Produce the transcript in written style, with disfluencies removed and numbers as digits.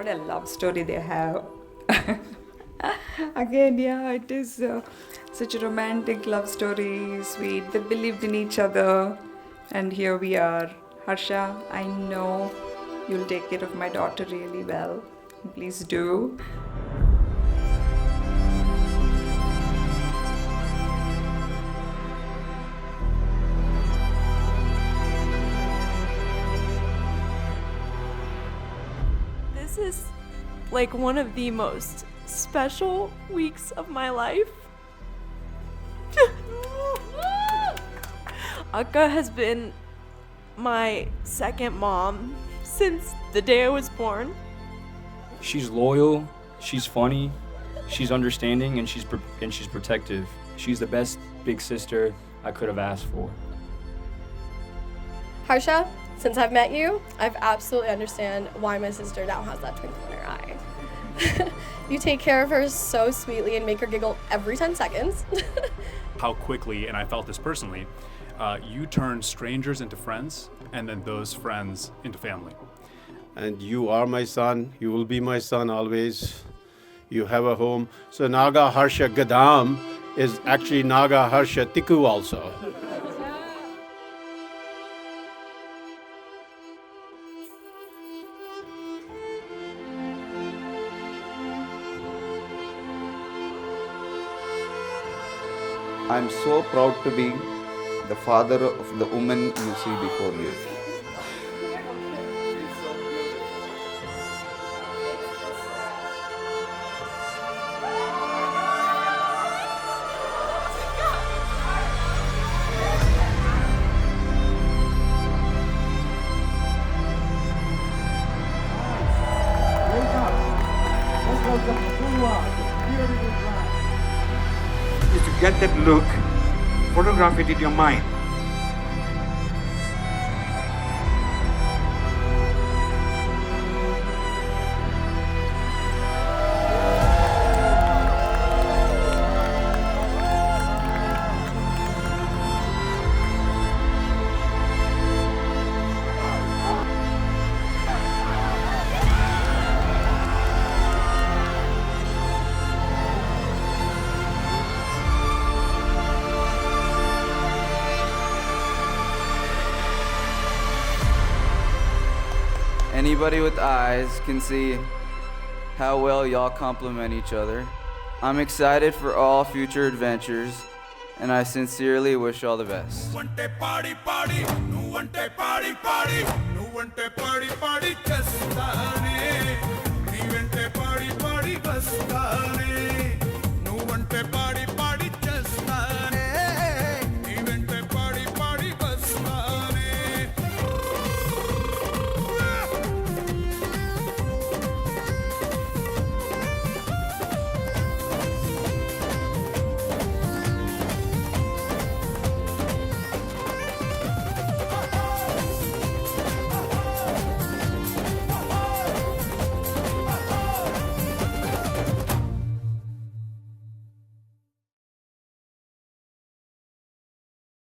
what a love story they have. Again, yeah, it is such a romantic love story, sweet. They believed in each other, and here we are. Harsha, I know you'll take care of my daughter really well. Please do. This is like one of the most special weeks of my life. Akka has been my second mom since the day I was born. She's loyal, she's funny, she's understanding, and she's protective. She's the best big sister I could have asked for. Harsha, since I've met you, I've absolutely understand why my sister now has that twinkle in her eye. You take care of her so sweetly and make her giggle every 10 seconds. How quickly, and I felt this personally, you turn strangers into friends, and then those friends into family. And you are my son. You will be my son always. You have a home. So Naga Harsha Gadam is actually Naga Harsha Tiku also. I'm so proud to be the father of the woman you see before you. Is to get that look, photograph it in your mind. Anybody with eyes can see how well y'all complement each other. I'm excited for all future adventures, and I sincerely wish y'all the best. Party, party, no one party, party, no one party, party, just